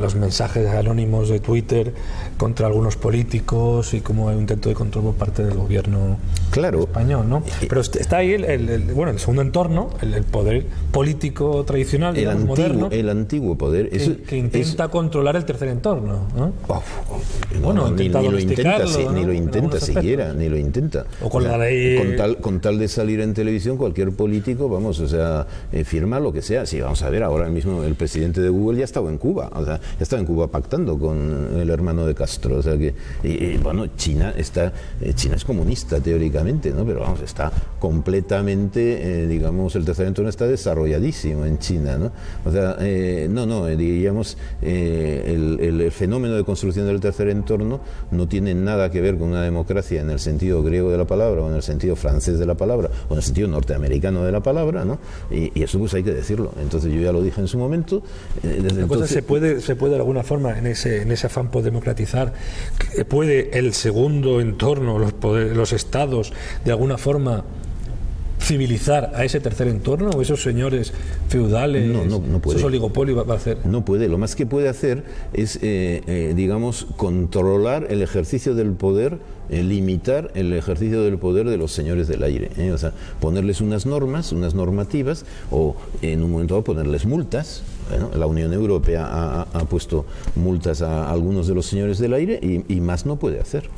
los mensajes anónimos de Twitter contra algunos políticos y como hay un intento de control por parte del gobierno español, ¿no? Pero está ahí el segundo entorno, el poder político tradicional, digamos, moderno, el antiguo poder que intenta controlar el tercer entorno, ¿no? Ni lo intenta siquiera, ni lo intenta. O con la ley, con tal de salir en televisión, cualquier político, vamos, o sea, firma lo que sea. Sí, vamos a ver, ahora mismo el presidente de Google ya estaba en Cuba. O sea, ya estaba en Cuba pactando con el hermano de Castro. O sea que, bueno, China es comunista teóricamente, ¿no? Pero vamos, está completamente, digamos, el tercer entorno está desarrolladísimo en China, ¿no? O sea, diríamos, el fenómeno de construcción del tercer entorno no tiene nada que ver con una democracia en el sentido griego de la palabra, o en el sentido francés de la palabra, o en el sentido norteamericano de la palabra, ¿no? Y eso pues hay que decirlo. Entonces yo ya lo dije en su momento. Se puede de alguna forma en ese afán por democratizar, puede el segundo entorno, los estados, de alguna forma civilizar a ese tercer entorno, o esos señores feudales, no puede. Esos oligopolios va a hacer. No puede. Lo más que puede hacer es, digamos, controlar el ejercicio del poder, limitar el ejercicio del poder de los señores del aire, o sea, ponerles unas normas, unas normativas, o en un momento dado ponerles multas. Bueno, la Unión Europea ha puesto multas a algunos de los señores del aire y más no puede hacer.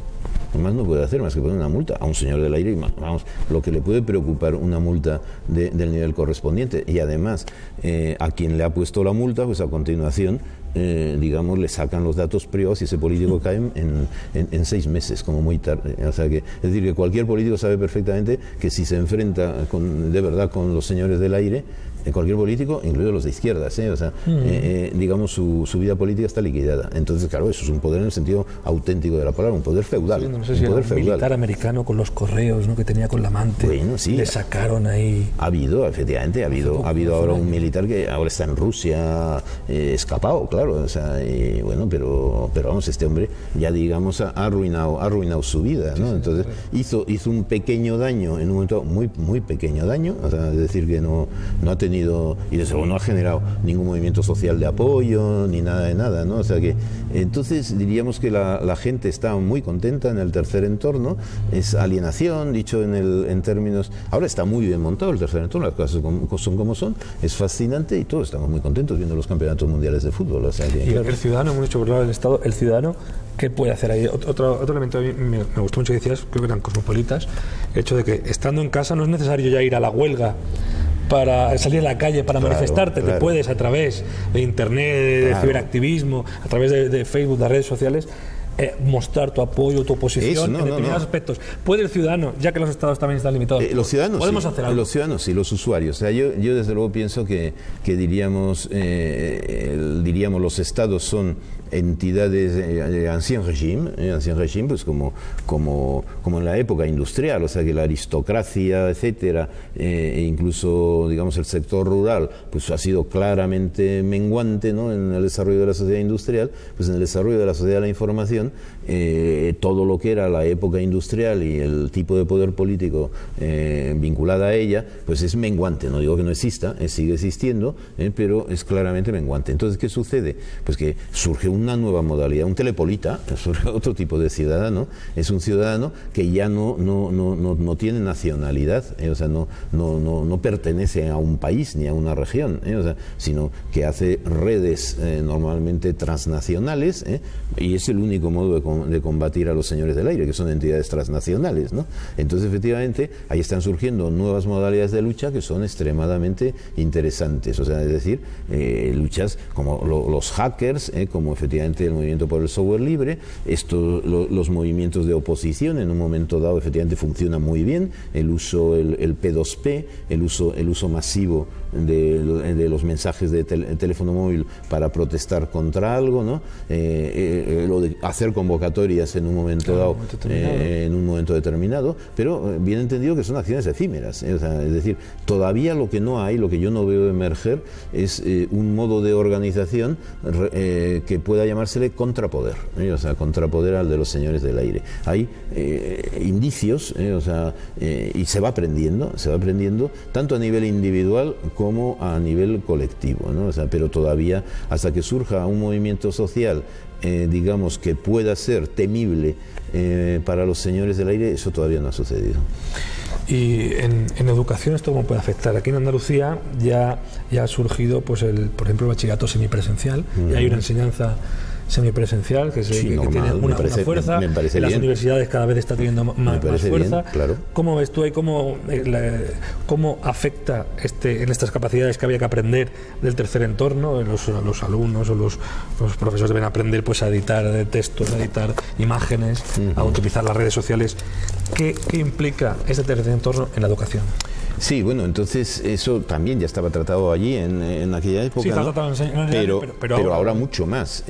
Más no puede hacer más que poner una multa a un señor del aire y más, vamos, lo que le puede preocupar una multa del nivel correspondiente. Y además, a quien le ha puesto la multa, pues a continuación, digamos, le sacan los datos privados y ese político cae en 6 meses, como muy tarde. O sea que, es decir, que cualquier político sabe perfectamente que si se enfrenta de verdad con los señores del aire, cualquier político, incluidos los de izquierdas, o sea, digamos, su vida política está liquidada. Entonces, claro, eso es un poder en el sentido auténtico de la palabra, un poder feudal. Sí, no sé si era un militar americano con los correos, ¿no?, que tenía con la amante. Bueno, sí. Le sacaron ahí. Efectivamente, ha habido ahora un militar que ahora está en Rusia, escapado, claro, o sea, bueno, pero vamos, este hombre ya, digamos, ha arruinado su vida, ¿no? Entonces, hizo un pequeño daño, en un momento muy, muy pequeño daño, o sea, es decir, que no ha tenido, y desde luego no ha generado ningún movimiento social de apoyo ni nada de nada, ¿no? O sea que entonces diríamos que la gente está muy contenta en el tercer entorno, es alienación, dicho en términos, ahora está muy bien montado el tercer entorno, las cosas son como son, es fascinante y todos estamos muy contentos viendo los campeonatos mundiales de fútbol. O sea que, y claro, el ciudadano, hemos dicho por lado del Estado, el ciudadano, ¿qué puede hacer ahí? Otro elemento a mí me gustó mucho que decías, creo que eran cosmopolitas, el hecho de que estando en casa no es necesario ya ir a la huelga para salir a la calle para manifestarte, te puedes a través de internet, de ciberactivismo, a través de Facebook, de redes sociales, mostrar tu apoyo, tu oposición en determinados aspectos. ¿Puede el ciudadano, ya que los estados también están limitados? Los ciudadanos podemos hacer algo. Los ciudadanos y los usuarios. O sea, yo desde luego pienso que diríamos los estados son entidades de ancien régime, pues como en la época industrial, o sea que la aristocracia, etcétera, e incluso, digamos, el sector rural, pues ha sido claramente menguante, ¿no?, en el desarrollo de la sociedad industrial. Pues en el desarrollo de la sociedad de la información, todo lo que era la época industrial y el tipo de poder político vinculada a ella, pues es menguante. No digo que no exista, sigue existiendo, pero es claramente menguante. Entonces, ¿qué sucede? Pues que surge una nueva modalidad. Un telepolita, es otro tipo de ciudadano, es un ciudadano que ya no tiene nacionalidad, o sea, no pertenece a un país ni a una región, o sea, sino que hace redes normalmente transnacionales, y es el único modo de combatir a los señores del aire, que son entidades transnacionales, ¿no? Entonces, efectivamente, ahí están surgiendo nuevas modalidades de lucha que son extremadamente interesantes, o sea, es decir, luchas como los hackers, como efectivamente el movimiento por el software libre, los movimientos de oposición en un momento dado efectivamente funcionan muy bien, el P2P, el uso masivo de los mensajes de teléfono móvil para protestar contra algo, ¿no? Lo de hacer convocatorias en un momento dado, en un momento determinado, pero bien entendido que son acciones efímeras, o sea, es decir, todavía lo que yo no veo emerger es un modo de organización que pueda llamársele contrapoder, o sea, contrapoder al de los señores del aire. Hay indicios, o sea, y se va aprendiendo tanto a nivel individual como a nivel colectivo, ¿no? O sea, pero todavía hasta que surja un movimiento social, digamos, que pueda ser temible para los señores del aire, eso todavía no ha sucedido. Y en educación, ¿esto cómo puede afectar? Aquí en Andalucía ya ha surgido, pues por ejemplo, el bachillerato semipresencial, y hay una enseñanza semipresencial que normal, tiene una fuerza. Me parece en las bien. universidades cada vez está teniendo más fuerza. Bien, claro. ¿Cómo ves tú ahí cómo afecta en estas capacidades que había que aprender del tercer entorno? Los alumnos o los profesores deben aprender, pues, a editar textos, a editar imágenes, a utilizar las redes sociales. ¿Qué implica este tercer entorno en la educación? Sí, bueno, entonces eso también ya estaba tratado allí en aquella época, sí, ¿no? pero ahora mucho más,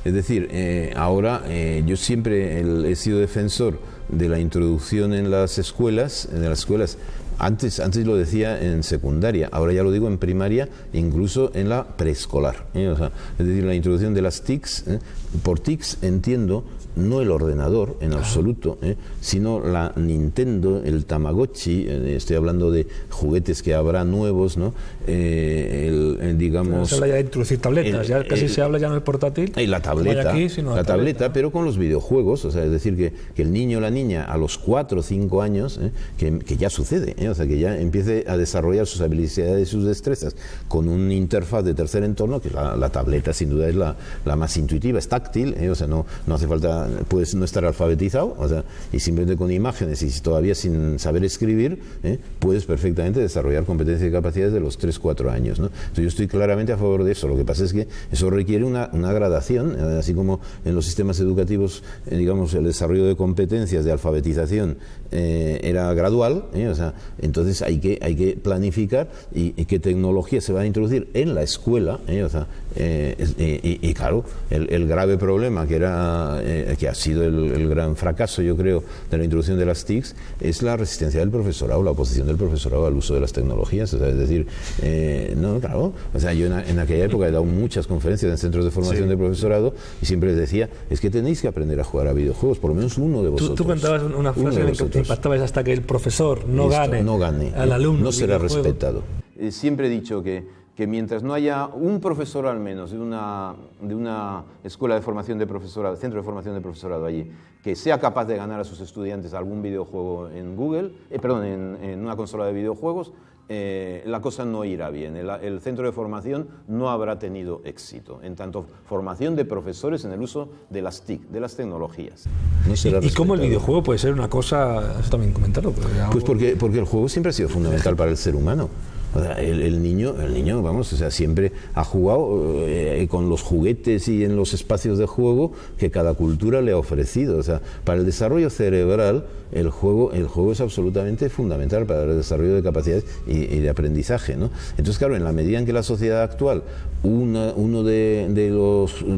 Es decir, ahora yo siempre he sido defensor de la introducción en las escuelas, Antes lo decía en secundaria, ahora ya lo digo en primaria, incluso en la preescolar. O sea, es decir, la introducción de las TICs. Por TICs entiendo no el ordenador en absoluto, sino la Nintendo, el Tamagotchi, estoy hablando de juguetes que habrá nuevos, ¿no? Digamos... Se habla ya de introducir tabletas, ya casi se habla ya no del portátil. Y la tableta, aquí, sino la tableta, pero con los videojuegos, o sea, es decir, que el niño o la niña a los 4 o 5 años, que ya sucede, o sea, que ya empiece a desarrollar sus habilidades y sus destrezas con una interfaz de tercer entorno, que la tableta sin duda es la más intuitiva, es táctil, o sea, no hace falta, puedes no estar alfabetizado, o sea, y simplemente con imágenes y todavía sin saber escribir, puedes perfectamente desarrollar competencias y capacidades de los 3-4 años, ¿no? Entonces yo estoy claramente a favor de eso. Lo que pasa es que eso requiere una gradación, así como en los sistemas educativos, digamos, el desarrollo de competencias de alfabetización era gradual, o sea, entonces hay que planificar y qué tecnología se va a introducir en la escuela, o sea, y claro, el grave problema que ha sido el gran fracaso, yo creo, de la introducción de las TICs es la resistencia del profesorado, la oposición del profesorado al uso de las tecnologías, o sea, es decir, no, claro, o sea, yo en aquella época he dado muchas conferencias en centros de formación de profesorado y siempre les decía, es que tenéis que aprender a jugar a videojuegos, por lo menos uno de vosotros. Tú contabas una frase que te impactaba, es hasta que el profesor no gane al alumno, no será respetado. Siempre he dicho que mientras no haya un profesor al menos de una escuela de formación de profesorado, centro de formación de profesorado allí, que sea capaz de ganar a sus estudiantes algún videojuego en en una consola de videojuegos, la cosa no irá bien. El centro de formación no habrá tenido éxito en tanto formación de profesores en el uso de las TIC, de las tecnologías. No será ¿Y cómo el videojuego puede ser una cosa, eso también comentarlo? Pues porque el juego siempre ha sido fundamental para el ser humano. O sea, el niño, vamos, o sea, siempre ha jugado con los juguetes y en los espacios de juego que cada cultura le ha ofrecido. O sea, para el desarrollo cerebral, el juego es absolutamente fundamental para el desarrollo de capacidades y de aprendizaje, ¿no? Entonces, claro, en la medida en que la sociedad actual, uno de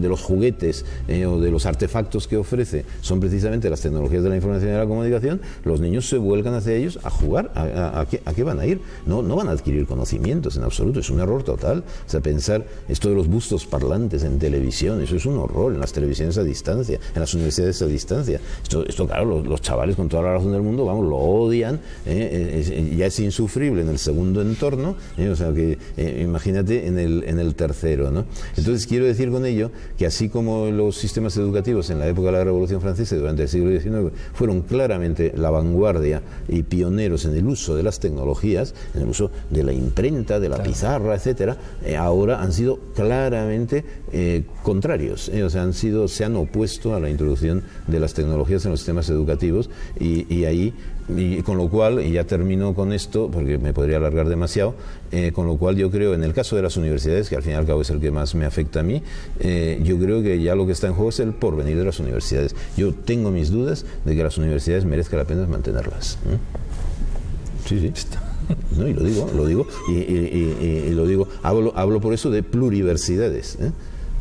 los juguetes o de los artefactos que ofrece son precisamente las tecnologías de la información y de la comunicación, los niños se vuelcan hacia ellos a jugar. ¿A qué van a ir? No van a adquirir conocimientos en absoluto, es un error total. O sea, pensar esto de los bustos parlantes en televisión, eso es un horror, en las televisiones a distancia, en las universidades a distancia. Esto claro, los chavales con toda la razón del mundo, vamos, lo odian, ya es insufrible en el segundo entorno, o sea que imagínate en el tercero, ¿no? Entonces quiero decir con ello que así como los sistemas educativos en la época de la Revolución Francesa y durante el siglo XIX fueron claramente la vanguardia y pioneros en el uso de las tecnologías, en el uso de la imprenta, de la pizarra, etcétera, ahora han sido claramente contrarios, o sea, se han opuesto a la introducción de las tecnologías en los sistemas educativos y con lo cual, y ya termino con esto porque me podría alargar demasiado, con lo cual yo creo, en el caso de las universidades, que al fin y al cabo es el que más me afecta a mí, yo creo que ya lo que está en juego es el porvenir de las universidades. Yo tengo mis dudas de que las universidades merezca la pena mantenerlas. Sí. No, y lo digo, y lo digo, hablo por eso de pluriversidades,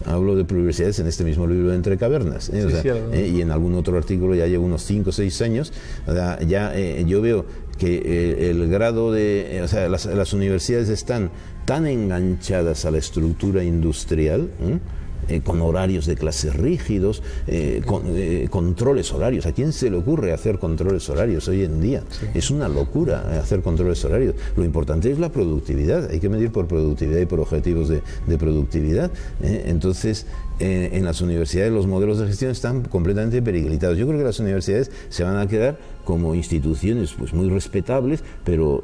Hablo de pluriversidades en este mismo libro de Entre Cavernas, y en algún otro artículo ya llevo unos 5 o 6 años, yo veo que el grado de... O sea, las universidades están tan enganchadas a la estructura industrial, con horarios de clases rígidos, controles horarios. ¿A quién se le ocurre hacer controles horarios hoy en día? Sí. Es una locura hacer controles horarios. Lo importante es la productividad. Hay que medir por productividad y por objetivos de productividad. Entonces, en las universidades los modelos de gestión están completamente periclitados. Yo creo que las universidades se van a quedar como instituciones pues muy respetables, pero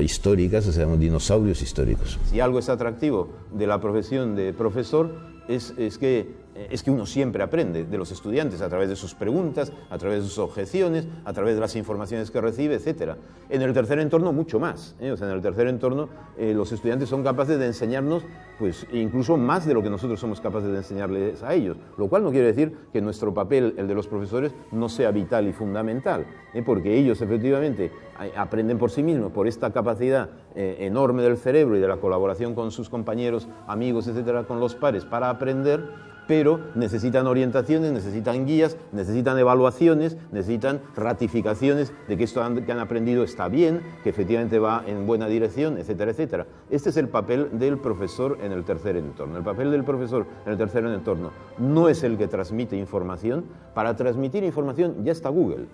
históricas, o sea, dinosaurios históricos. Si algo es atractivo de la profesión de profesor, es que uno siempre aprende de los estudiantes a través de sus preguntas, a través de sus objeciones, a través de las informaciones que recibe, etcétera. En el tercer entorno mucho más, O sea, en el tercer entorno los estudiantes son capaces de enseñarnos pues incluso más de lo que nosotros somos capaces de enseñarles a ellos, lo cual no quiere decir que nuestro papel, el de los profesores, no sea vital y fundamental, porque ellos efectivamente aprenden por sí mismos, por esta capacidad enorme del cerebro y de la colaboración con sus compañeros, amigos, etcétera, con los pares para aprender, pero necesitan orientaciones, necesitan guías, necesitan evaluaciones, necesitan ratificaciones de que esto que han aprendido está bien, que efectivamente va en buena dirección, etcétera, etcétera. Este es el papel del profesor en el tercer entorno. El papel del profesor en el tercer entorno no es el que transmite información. Para transmitir información ya está Google,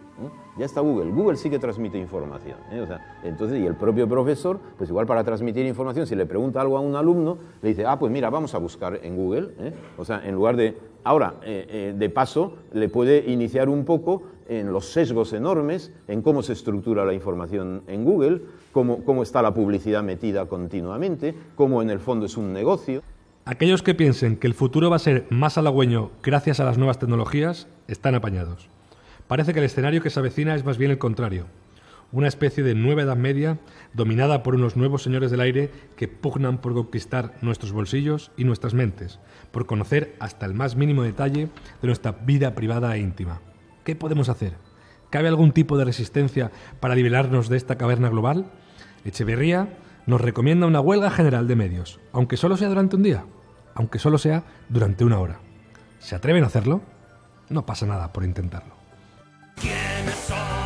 ya está Google. Google sí que transmite información, O sea, entonces, y el propio profesor, pues igual para transmitir información, si le pregunta algo a un alumno, le dice, pues mira, vamos a buscar en Google, O sea, en lugar de... Ahora, de paso, le puede iniciar un poco en los sesgos enormes, en cómo se estructura la información en Google, cómo está la publicidad metida continuamente, cómo en el fondo es un negocio. Aquellos que piensen que el futuro va a ser más halagüeño gracias a las nuevas tecnologías están apañados. Parece que el escenario que se avecina es más bien el contrario. Una especie de nueva Edad Media dominada por unos nuevos señores del aire que pugnan por conquistar nuestros bolsillos y nuestras mentes, por conocer hasta el más mínimo detalle de nuestra vida privada e íntima. ¿Qué podemos hacer? ¿Cabe algún tipo de resistencia para liberarnos de esta caverna global? Echeverría nos recomienda una huelga general de medios, aunque solo sea durante un día, aunque solo sea durante 1 hora. ¿Se atreven a hacerlo? No pasa nada por intentarlo. ¿Quiénes son?